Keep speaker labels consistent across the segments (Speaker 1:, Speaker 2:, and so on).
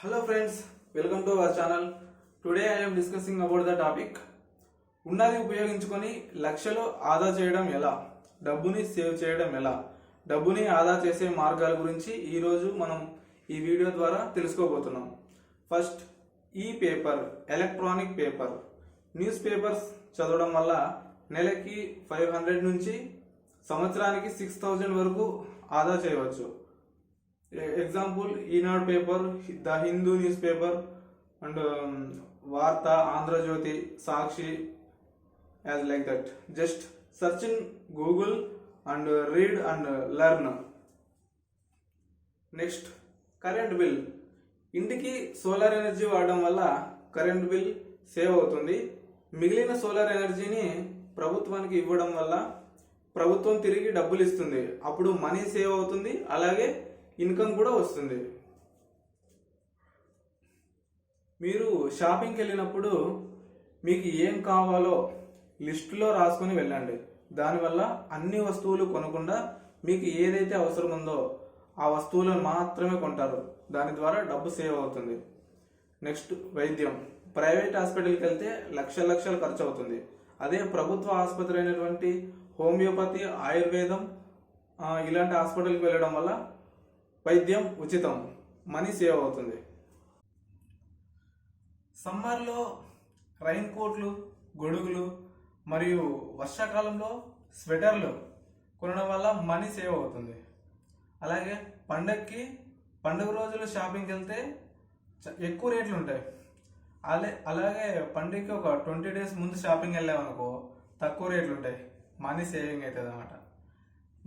Speaker 1: Hello friends, welcome to our channel. Today I am discussing about the topic ఉన్నది ఉపయోగించుకొని లక్షలు ఆదా చేయడం ఎలా, డబ్బుని సేవ్ చేయడం ఎలా, డబ్బుని ఆదా చేసే మార్గాల గురించి ఈ రోజు మనం ఈ వీడియో ద్వారా తెలుసుకోబోతున్నాం. ఫస్ట్, ఈ paper, electronic paper, news papers చదవడం వల్ల నెలకి 500 నుంచి సంవత్సరానికి 6000 వరకు ఆదా చేయవచ్చు. Example, Eenadu paper, the Hindu news paper and Vaartha, Andhra Jyothi, Sakshi, as like that. Just search in Google and read and learn. Next, current bill. ఇంటికి సోలార్ ఎనర్జీ వాడడం వల్ల కరెంట్ బిల్ సేవ్ అవుతుంది. మిగిలిన సోలార్ ఎనర్జీని ప్రభుత్వానికి ఇవ్వడం వల్ల ప్రభుత్వం తిరిగి డబ్బులు ఇస్తుంది. అప్పుడు మనీ సేవ్ అవుతుంది, అలాగే ఇన్కమ్ కూడా వస్తుంది. మీరు షాపింగ్కి వెళ్ళినప్పుడు మీకు ఏం కావాలో లిస్టులో రాసుకొని వెళ్ళండి. దానివల్ల అన్ని వస్తువులు కొనకుండా మీకు ఏదైతే అవసరం ఉందో ఆ వస్తువులను మాత్రమే కొంటారు. దాని ద్వారా డబ్బు సేవ్ అవుతుంది. నెక్స్ట్, వైద్యం. ప్రైవేట్ హాస్పిటల్కి వెళ్తే లక్షలు ఖర్చు అవుతుంది. అదే ప్రభుత్వ ఆసుపత్రి అయినటువంటి హోమియోపతి, ఆయుర్వేదం ఇలాంటి హాస్పిటల్కి వెళ్ళడం వల్ల వైద్యం ఉచితం, మనీ సేవ్ అవుతుంది. సమ్మర్లో రైన్ కోట్లు, గొడుగులు మరియు వర్షాకాలంలో స్వెటర్లు కొనడం వల్ల మనీ సేవ్ అవుతుంది. అలాగే పండుగ రోజులు షాపింగ్కి వెళ్తే ఎక్కువ రేట్లు ఉంటాయి. అలాగే పండుగకి ఒక 20 days ముందు షాపింగ్ వెళ్ళామనుకో తక్కువ రేట్లు ఉంటాయి, మనీ సేవింగ్ అవుతుంది అన్నమాట.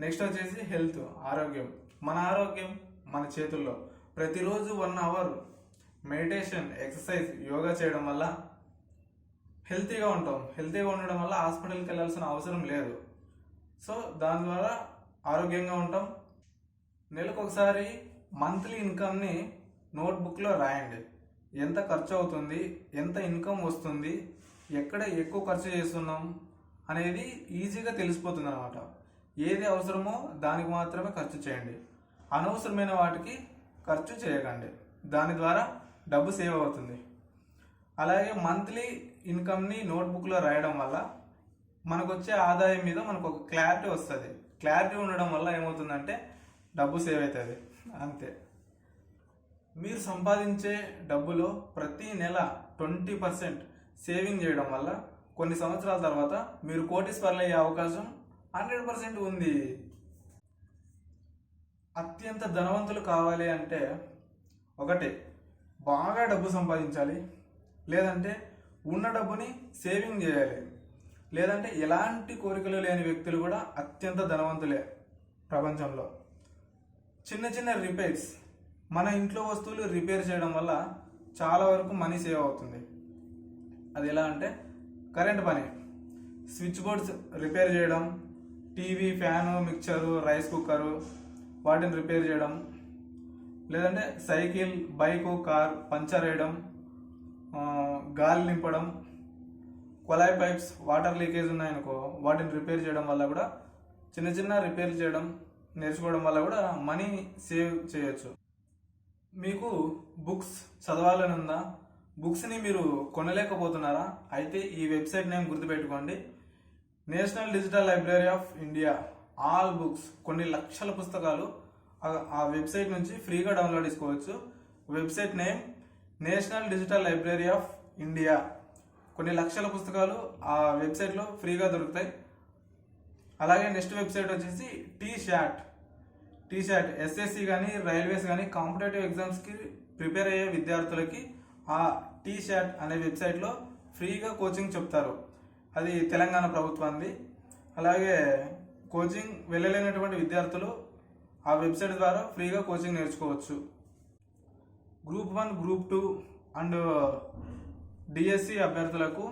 Speaker 1: నెక్స్ట్ వచ్చేసి హెల్త్, ఆరోగ్యం. మన ఆరోగ్యం మన చేతుల్లో. ప్రతిరోజు 1 hour మెడిటేషన్, ఎక్సర్సైజ్, యోగా చేయడం వల్ల హెల్తీగా ఉంటాం. హెల్తీగా ఉండడం వల్ల హాస్పిటల్కి వెళ్ళాల్సిన అవసరం లేదు. సో దాని ద్వారా ఆరోగ్యంగా ఉంటాం. నెలకు ఒకసారి మంత్లీ ఇన్కమ్ని నోట్బుక్లో రాయండి. ఎంత ఖర్చు అవుతుంది, ఎంత ఇన్కమ్ వస్తుంది, ఎక్కడ ఎక్కువ ఖర్చు చేస్తున్నాం అనేది ఈజీగా తెలిసిపోతుంది అనమాట. ఏది అవసరమో దానికి మాత్రమే ఖర్చు చేయండి. అనవసరమైన వాటికి ఖర్చు చేయకండి. దాని ద్వారా డబ్బు సేవ్ అవుతుంది. అలాగే మంత్లీ ఇన్కమ్ని నోట్బుక్లో రాయడం వల్ల మనకు వచ్చే ఆదాయం మీద మనకు ఒక క్లారిటీ వస్తుంది. క్లారిటీ ఉండడం వల్ల ఏమవుతుందంటే డబ్బు సేవ్ అవుతుంది, అంతే. మీరు సంపాదించే డబ్బులో ప్రతి నెల 20% సేవింగ్ చేయడం వల్ల కొన్ని సంవత్సరాల తర్వాత మీరు కోటీశ్వర్లు అయ్యే అవకాశం 100% ఉంది. అత్యంత ధనవంతులు కావాలి అంటే ఒకటి, బాగా డబ్బు సంపాదించాలి, లేదంటే ఉన్న డబ్బుని సేవింగ్ చేయాలి, లేదంటే ఎలాంటి కోరికలు లేని వ్యక్తులు కూడా అత్యంత ధనవంతులే ప్రపంచంలో. చిన్న చిన్న రిపేర్స్, మన ఇంట్లో వస్తువులు రిపేర్ చేయడం వల్ల చాలా వరకు మనీ సేవ్ అవుతుంది. అది ఎలా అంటే కరెంట్ పని, స్విచ్ బోర్డ్స్ రిపేర్ చేయడం, TV, fan, mixture, rice cooker వాటిని రిపేర్ చేయడం, లేదంటే సైకిల్, బైకు, కార్ పంచర్ వేయడం, గాలి నింపడం, కొలాయి పైప్స్ వాటర్ లీకేజ్ ఉన్నాయనుకో వాటిని రిపేర్ చేయడం వల్ల కూడా, చిన్న రిపేర్ చేయడం నేర్చుకోవడం వల్ల కూడా మనీ సేవ్ చేయొచ్చు. మీకు బుక్స్ చదవాలని ఉందా, బుక్స్ని మీరు కొనలేకపోతున్నారా? అయితే ఈ వెబ్సైట్ నేమ్ గుర్తుపెట్టుకోండి, national digital library of India. All books, కొన్ని లక్షల పుస్తకాలు ఆ వెబ్సైట్ నుంచి ఫ్రీగా డౌన్లోడ్ చేసుకోవచ్చు. Website name national digital library of India. కొన్ని లక్షల పుస్తకాలు ఆ వెబ్సైట్లో ఫ్రీగా దొరుకుతాయి. అలాగే నెక్స్ట్ వెబ్సైట్ వచ్చేసి టీశాట్. ఎస్ఎస్సి కానీ రైల్వేస్ కానీ కాంపిటేటివ్ ఎగ్జామ్స్కి ప్రిపేర్ అయ్యే విద్యార్థులకి ఆ టీశాట్ అనే వెబ్సైట్లో ఫ్రీగా కోచింగ్ చెప్తారు. అది తెలంగాణ ప్రభుత్వాన్ని. అలాగే కోచింగ్ వెళ్ళలేనటువంటి విద్యార్థులు ఆ వెబ్సైట్ ద్వారా ఫ్రీగా కోచింగ్ నేర్చుకోవచ్చు. గ్రూప్ 1, గ్రూప్ 2 అండ్ డిఎస్సి అభ్యర్థులకు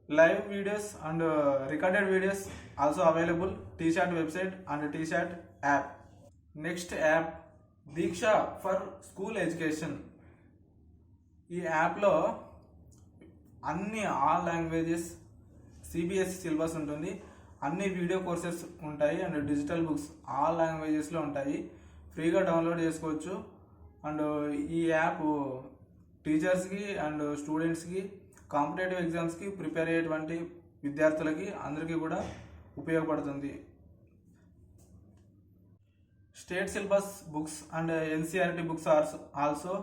Speaker 1: live videos and recorded videos also available T SAT website and T SAT app. Next app Diksha for school education. ఈ యాప్లో అన్ని ఆల్ లాంగ్వేజెస్, సిబిఎస్ఈ సిలబస్ ఉంటుంది, అన్ని వీడియో కోర్సెస్ ఉంటాయి అండ్ డిజిటల్ బుక్స్ ఆల్ లాంగ్వేజెస్లో ఉంటాయి. ఫ్రీగా డౌన్లోడ్ చేసుకోవచ్చు. అండ్ ఈ యాప్ టీచర్స్కి అండ్ స్టూడెంట్స్కి కాంపిటేటివ్ ఎగ్జామ్స్కి ప్రిపేర్ అయ్యేటువంటి విద్యార్థులకి అందరికీ కూడా ఉపయోగపడుతుంది. State syllabus books and NCERT books are also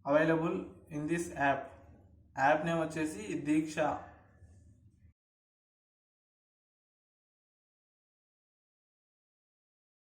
Speaker 1: available in this app. App name వచ్చేసి దీక్ష.